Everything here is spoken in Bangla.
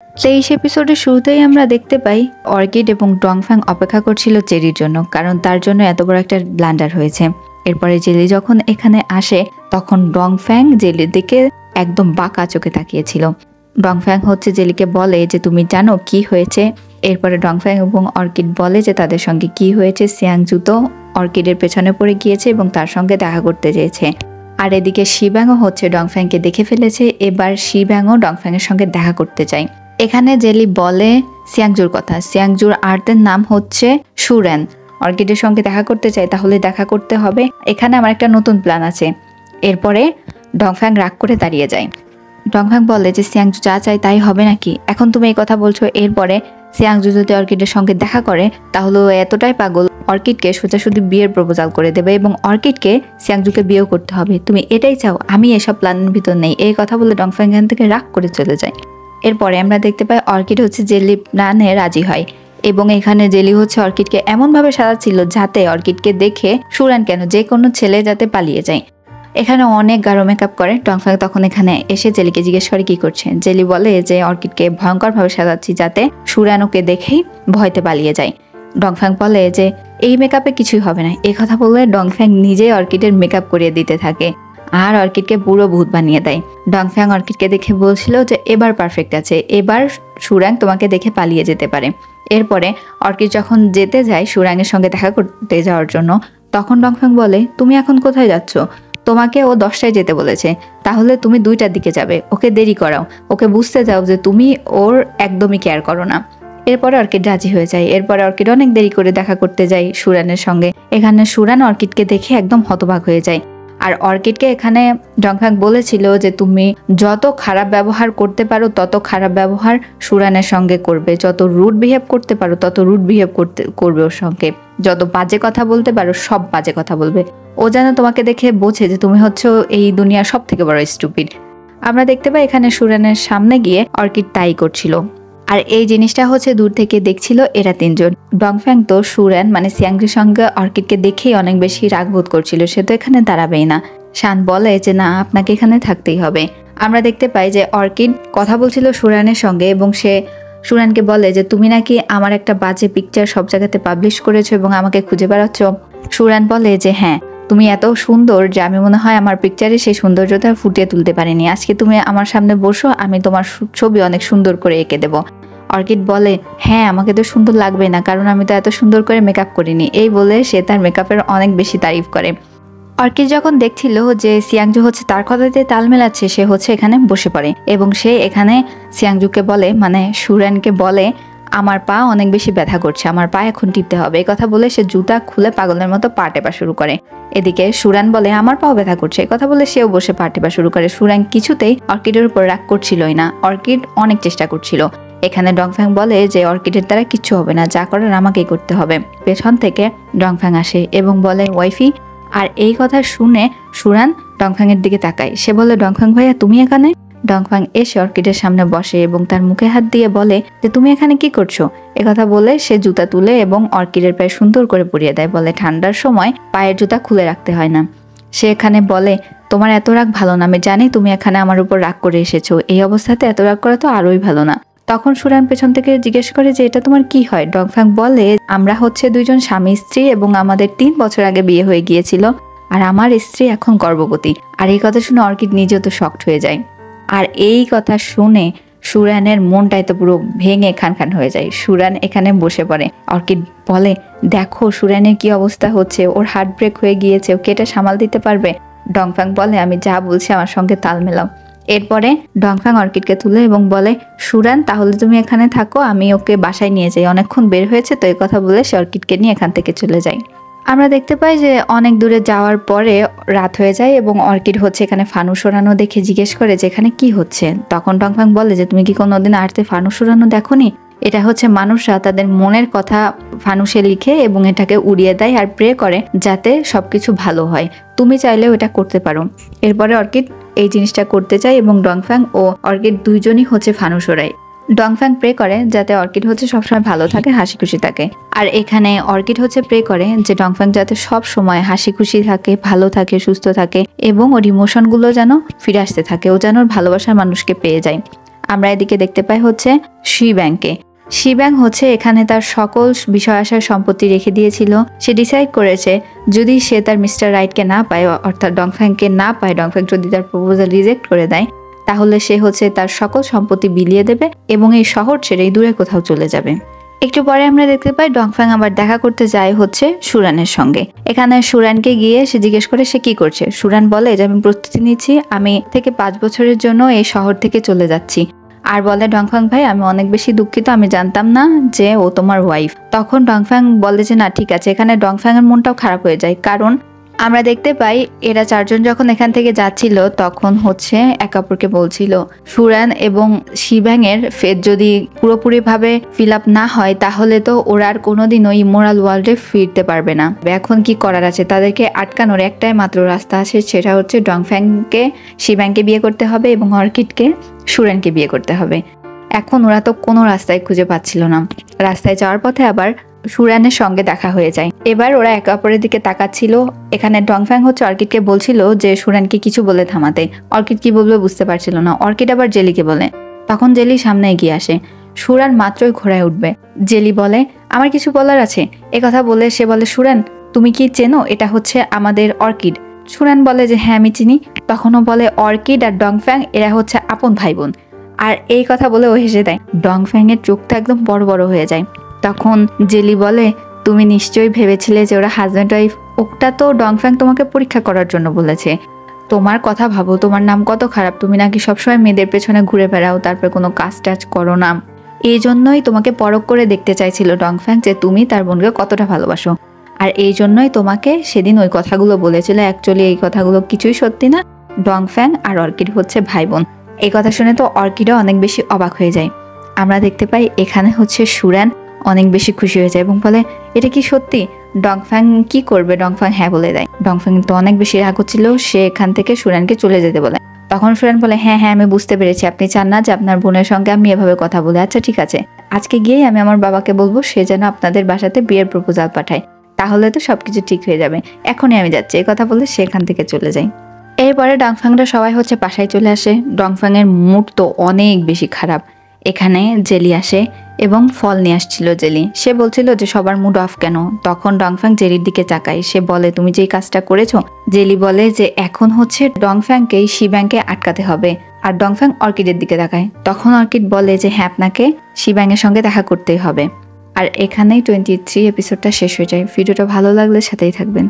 তেইশ এপিসোডের শুরুতেই আমরা দেখতে পাই অর্কিড এবং ডংফ্যাং অপেক্ষা করছিল জেলির জন্য, কারণ তার জন্য এত বড় একটা ব্লান্ডার হয়েছে। এরপরে জেলি যখন এখানে আসে তখন ডংফ্যাং জেলির দিকে একদম বাঁকা চোখে তাকিয়েছিল। ডংফ্যাং হচ্ছে জেলিকে বলে যে তুমি জানো কি হয়েছে। এরপরে ডংফ্যাং এবং অর্কিড বলে যে তাদের সঙ্গে কি হয়েছে। সিয়াংজু তো অর্কিডের পেছনে পড়ে গিয়েছে এবং তার সঙ্গে দেখা করতে চেয়েছে। আর এদিকে শিব্যাংও হচ্ছে ডংফ্যাংকে দেখে ফেলেছে। এবার শিব্যাংও ডংফ্যাংয়ের সঙ্গে দেখা করতে চায়। এখানে জেলি বলে সিয়াংজুর কথা। সিয়াংজুর আর্টের নাম হচ্ছে সুরেন। অর্কিডের সঙ্গে দেখা করতে চাই, তাহলে দেখা করতে হবে। এখানে আমার একটা নতুন প্ল্যান আছে। এরপরে ডংফ্যাং রাগ করে দাঁড়িয়ে যায়। ডংফ্যাং বলে যে সিয়াংজু যা চাই তাই হবে নাকি, এখন তুমি এই কথা বলছো। এরপরে সিয়াংজু যদি অর্কিডের সঙ্গে দেখা করে তাহলে ও এতটাই পাগল, অর্কিডকে সোজাসুজি বিয়ের প্রপোজাল করে দেবে এবং অর্কিডকে সিয়াংজুকে বিয়েও করতে হবে। তুমি এটাই চাও, আমি এসব প্ল্যানের ভিতর নেই। এই কথা বলে ডংফ্যাং এখান থেকে রাগ করে চলে যায়। এরপরে আমরা দেখতে পাই অর্কিড হচ্ছে জেলি প্ল্যানে রাজি হয় এবং এখানে জেলি হচ্ছে অর্কিডকে এমনভাবে সাজাচ্ছিল যাতে অর্কিডকে দেখে সুরান কেন যে কোনো ছেলে যাতে পালিয়ে যায়। এখানে অনেক গাঢ় মেকআপ করে। ডংফ্যাং তখন এখানে এসে জেলিকে জিজ্ঞেস করে কি করছে। জেলি বলে যে অর্কিডকে ভয়ঙ্করভাবে সাজাচ্ছি যাতে সুরান ওকে দেখেই ভয়তে পালিয়ে যায়। ডংফ্যাং বলে যে এই মেকআপে কিছুই হবে না। এই কথা বলে ডংফ্যাং নিজেই অর্কিডের মেকআপ করিয়ে দিতে থাকে আর অর্কিডকে পুরো ভূত বানিয়ে দেয়। ডংফ্যাং অর্কিডকে দেখে বলছিল যে এবার পারফেক্ট আছে, এবার সুরাং তোমাকে দেখে পালিয়ে যেতে পারে। এরপরে অর্কিড যখন যেতে যায় সুরাংয়ের সঙ্গে দেখা করতে যাওয়ার জন্য, তখন ডংফ্যাং বলে তুমি এখন কোথায় যাচ্ছ? তোমাকে ও 10টায় যেতে বলেছে, তাহলে তুমি 2টার দিকে যাবে। ওকে দেরি করাও, ওকে বুঝতে যাও যে তুমি ওর একদমই কেয়ার করো না। এরপরে অর্কিড রাজি হয়ে যায়। এরপরে অর্কিড অনেক দেরি করে দেখা করতে যায় সুরানের সঙ্গে। এখানে সুরান অর্কিডকে দেখে একদম হতবাক হয়ে যায়। আর অর্কিডকে এখানে ডংফ্যাং বলেছিল যে তুমি যত খারাপ ব্যবহার করতে পারো তত খারাপ ব্যবহার সুরানের সঙ্গে করবে, যত রুড বিহেভ করতে পারো তত রুড বিহেভ করবে ওর সঙ্গে, যত বাজে কথা বলতে পারো সব বাজে কথা বলবে। ও যেন তোমাকে দেখে বোঝে যে তুমি হচ্ছে এই দুনিয়ার সব থেকে বড় স্টুপিড। আমরা দেখতে পাই এখানে সুরানের সামনে গিয়ে অর্কিড তাই করছিল। আর এই জিনিসটা হচ্ছে দূর থেকে দেখছিল এরা তিনজন। ডংফ্যাং তো সুরেন মানে সিয়াংজির সঙ্গে অর্কিডকে দেখেই অনেক বেশি রাগ বোধ করছিল, সে তো এখানে দাঁড়াবেই না। শান বলে যে না, আপনাকে এখানে থাকতেই হবে। আমরা দেখতে পাই যে অর্কিড কথা বলছিল সুরানের সঙ্গে এবং সে সুরানকে বলে যে তুমি নাকি আমার একটা বাজে পিকচার সব জায়গাতে পাবলিশ করেছো এবং আমাকে খুঁজে বেড়াচ্ছ। সুরান বলে যে হ্যাঁ, তুমি এত সুন্দর যে আমি মনে হয় আমার পিকচারে সেই সৌন্দর্যতা ফুটিয়ে তুলতে পারিনি। আজকে তুমি আমার সামনে বসো, আমি তোমার ছবি অনেক সুন্দর করে এঁকে দেবো। অর্কিড বলে হ্যাঁ, আমাকে তো সুন্দর লাগবে না, কারণ আমি তো এত সুন্দর করে মেকআপ করিনি। এই বলে সে তার মেকআপের অনেক বেশি তারিফ করে। অর্কিড যখন দেখছিল যে সিয়াংজু হচ্ছে তার কথাতে তাল মেলাচ্ছে, সে হচ্ছে এখানে বসে পড়ে এবং সে এখানে সিয়াংজুকে বলে মানে সুরানকে বলে আমার পা অনেক বেশি ব্যথা করছে, আমার পা এখন টিপতে হবে। এই কথা বলে সে জুতা খুলে পাগলের মতো পা টেপা শুরু করে। এদিকে সুরান বলে আমার পাও ব্যথা করছে। এই কথা বলে সেও বসে পা টেপা শুরু করে। সুরান কিছুতেই অর্কিডের উপর রাগ করছিলই না। অর্কিড অনেক চেষ্টা করছিল। এখানে ডংফ্যাং বলে যে অর্কিডের দ্বারা কিচ্ছু হবে না, যা করার আমাকেই করতে হবে। পেছন থেকে ডংফ্যাং আসে এবং বলে ওয়াইফি। আর এই কথা শুনে সুরান ডংফ্যাং এর দিকে তাকায়। সে বলে ডংফ্যাং ভাইয়া তুমি এখানে? ডংফ্যাং এসে অর্কিডের সামনে বসে এবং তার মুখে হাত দিয়ে বলে যে তুমি এখানে কি করছো? একথা বলে সে জুতা তুলে এবং অর্কিডের পায়ে সুন্দর করে পরিয়ে দেয়। বলে ঠান্ডার সময় পায়ের জুতা খুলে রাখতে হয় না। সে এখানে বলে তোমার এত রাগ ভালো না, আমি জানি তুমি এখানে আমার উপর রাগ করে এসেছো, এই অবস্থাতে এত রাগ করা তো আরোই ভালো না। তখন সুরান পেছন থেকে জিজ্ঞেস করে যে এটা তোমার কি হয়? ডংফ্যাং বলে আমরা হচ্ছে দুইজন স্বামী স্ত্রী এবং আমাদের 3 বছর আগে বিয়ে হয়ে গিয়েছিল আর আমার স্ত্রী এখন গর্ভবতী। আর এই কথা শুনে অর্কিড নিজেও তো শকড হয়ে যায়। আর এই কথা শুনে সুরানের মনটাই তো পুরো ভেঙে খান হয়ে যায়। সুরান এখানে বসে পড়ে। অর্কিড বলে দেখো সুরানের কি অবস্থা হচ্ছে, ওর হার্ট ব্রেক হয়ে গিয়েছে, ওকে এটা সামাল দিতে পারবে? ডংফ্যাং বলে আমি যা বলছি আমার সঙ্গে তাল মেলাও। এরপরে ডংফ্যাং অর্কিডকে তুলে এবং বলে সুরান তাহলে তুমি এখানে থাকো, আমি ওকে বাসায় নিয়ে যাই, অনেকক্ষণ বের হয়েছে তো। এই কথা বলে সে অর্কিডকে নিয়ে এখান থেকে চলে যায়। আমরা দেখতে পাই যে অনেক দূরে যাওয়ার পরে রাত হয়ে যায় এবং অর্কিড হচ্ছে এখানে ফানুস ওড়ানো দেখে জিজ্ঞেস করে যে এখানে কি হচ্ছে। তখন ডংফ্যাং বলে যে তুমি কি কোনোদিন আর্টে ফানুস ওড়ানো দেখোনি? এটা হচ্ছে মানুষরা তাদের মনের কথা ফানুসে লিখে এবং এটাকে উড়িয়ে দেয় আর প্রে করে যাতে সবকিছু ভালো হয়। তুমি চাইলেও এটা করতে পারো। এরপরে অর্কিড এই জিনিসটা করতে চায় এবং ডংফ্যাং ও অর্কিড দুইজনই হচ্ছে ফানুস ওড়ায়। ডংফ্যাং প্রে করে যাতে অর্কিড হচ্ছে সবসময় ভালো থাকে, হাসি খুশি থাকে। আর এখানে অর্কিড হচ্ছে প্রে করে যে ডংফ্যাং যাতে সব সময় হাসি খুশি থাকে, ভালো থাকে, সুস্থ থাকে এবং ওর ইমোশনগুলো যেন ফিরে আসতে থাকে, ও যেন ওর ভালোবাসার মানুষকে পেয়ে যায়। আমরা এদিকে দেখতে পাই হচ্ছে শিব্যাংকে। শিব্যাং হচ্ছে এখানে তার সকল বিষয় আশার সম্পত্তি রেখে দিয়েছিল। সে ডিসাইড করেছে যদি সে তার মিস্টার রাইটকে না পায়, অর্থাৎ ডংফ্যাংকে না পায়, ডংফ্যাং যদি তার প্রপোজাল রিজেক্ট করে দেয়, তাহলে সে হচ্ছে তার সকল সম্পত্তি বিলিয়ে দেবে এবং এই শহর ছেড়ে দূরে কোথাও চলে যাবে। একটু পরে আমরা দেখতে পাই ডংফ্যাং আবার দেখা করতে যায় হচ্ছে সুরানের সঙ্গে। এখানে সুরানকে গিয়ে সে জিজ্ঞেস করে সে কি করছে। সুরান বলে যে আমি প্রস্তুতি নিচ্ছি, আমি থেকে 5 বছরের জন্য এই শহর থেকে চলে যাচ্ছি। আর বলে ডংফ্যাং ভাই আমি অনেক বেশি দুঃখিত, আমি জানতাম না যে ও তোমার ওয়াইফ। তখন ডংফ্যাং বলে যে না ঠিক আছে। এখানে ডংফ্যাং এর মনটাও খারাপ হয়ে যায়, কারণ আমরা দেখতে পাই এরা 4 জন যখন এখান থেকে যাচ্ছিল তখন হচ্ছে এক অপরকে বলছিল সুরান এবং শিব্যাং এর ফেট যদি পুরোপুরি ভাবে ফিল আপ না হয় তাহলে তো ওরা আর কোনোদিন ওই ইমোরাল ওয়ার্ল্ডে ফিরতে পারবে না। এখন কি করার আছে, তাদেরকে আটকানোর একটাই মাত্র রাস্তা আছে, সেটা হচ্ছে ডংফ্যাংকে শিব্যাংকে বিয়ে করতে হবে এবং অর্কিডকে সুরানকে বিয়ে করতে হবে। এখন ওরা তো কোনো রাস্তায় খুঁজে পাচ্ছিল না। রাস্তায় যাওয়ার পথে আবার সুরানের সঙ্গে দেখা হয়ে যায়। এবার ওরা একে অপরের দিকে তাকাচ্ছিল। এখানে ডংফ্যাং হচ্ছে অর্কিডকে বলছিল যে সুরানকে কিছু বলে থামাতে। অর্কিড কি বলবে বুঝতে পারছিল না। অর্কিড আবার জেলিকে বলে। তখন জেলি সামনে এগিয়ে আসে। সুরান মাত্রই ঘোড়ায় উঠবে। জেলি বলে আমার কিছু বলার আছে। কথা বলে সে বলে সুরান তুমি কি চেনো, এটা হচ্ছে আমাদের অর্কিড। সুরান বলে যে হ্যাঁ আমি চিনি। তখনও বলে অর্কিড আর ডংফ্যাং এরা হচ্ছে আপন ভাই বোন। আর এই কথা বলে ও হেসে দেয়। ডংফ্যাং এর চোখটা একদম বড় বড় হয়ে যায়। তখন জেলি বলে তুমি নিশ্চয়ই ভেবেছিলে যে ওরা হাজব্যান্ড ওয়াইফ। ওটা তো ডংফ্যাং তোমাকে পরীক্ষা করার জন্য বলেছে। তোমার কথা ভাবো, তোমার নাম কত খারাপ, তুমি নাকি সবসময় মেয়েদের পেছনে ঘুরে বেড়াও, তারপরে কোনো কাজ টাজ করো না। এই জন্যই তোমাকে পরখ করে দেখতে চাইছিল ডংফ্যাং যে তুমি তার বোনকে কতটা ভালোবাসো। আর এই জন্যই তোমাকে সেদিন ওই কথাগুলো বলেছিল। অ্যাকচুয়ালি এই কথাগুলো কিছুই সত্যি না। ডংফ্যাং আর অর্কিড হচ্ছে ভাই বোন। এই কথা শুনে তো অর্কিডও অনেক বেশি অবাক হয়ে যায়। আমরা দেখতে পাই এখানে হচ্ছে সুরান অনেক বেশি খুশি হয়ে যায় এবং বলে এটা কি সত্যি। ডংফ্যাং কি করবে, ডংফ্যাং হ্যাঁ বলে দেয়। ডংফ্যাং তো অনেক বেশি রাগ হচ্ছিল, সে এখান থেকে সুরানকে চলে যেতে বলে। তখন সুরান বলে হ্যাঁ হ্যাঁ আমি বুঝতে পেরেছি, আপনি চান না যে আপনার বোনের সঙ্গে আমি এভাবে কথা বলে। আচ্ছা ঠিক আছে, আজকে গিয়েই আমি আমার বাবাকে বলবো সে যেন আপনাদের বাসাতে বিয়ের প্রপোজাল পাঠায়, তাহলে তো সবকিছু ঠিক হয়ে যাবে। এখনই আমি যাচ্ছি। এই কথা বলে সে এখান থেকে চলে যায়। এরপরে ডংফ্যাংরা সবাই হচ্ছে বাসায় চলে আসে। ডংফ্যাং এর মুড তো অনেক বেশি খারাপ। এখানে জেলি আসে এবং ফল নিয়ে আসছিল জেলি। সে বলছিল যে সবার মুড অফ কেন। তখন ডংফ্যাং জেলির দিকে তাকায়। সে বলে তুমি যে কাজটা করেছো। জেলি বলে যে এখন হচ্ছে ডংফ্যাংকে শিব্যাংকে আটকাতে হবে। আর ডংফ্যাং অর্কিডের দিকে তাকায়। তখন অর্কিড বলে যে হ্যাঁ আপনাকে শিব্যাংয়ের সঙ্গে দেখা করতেই হবে। আর এখানেই 23 এপিসোডটা শেষ হয়ে যায়। ভিডিওটা ভালো লাগলে সাথেই থাকবেন।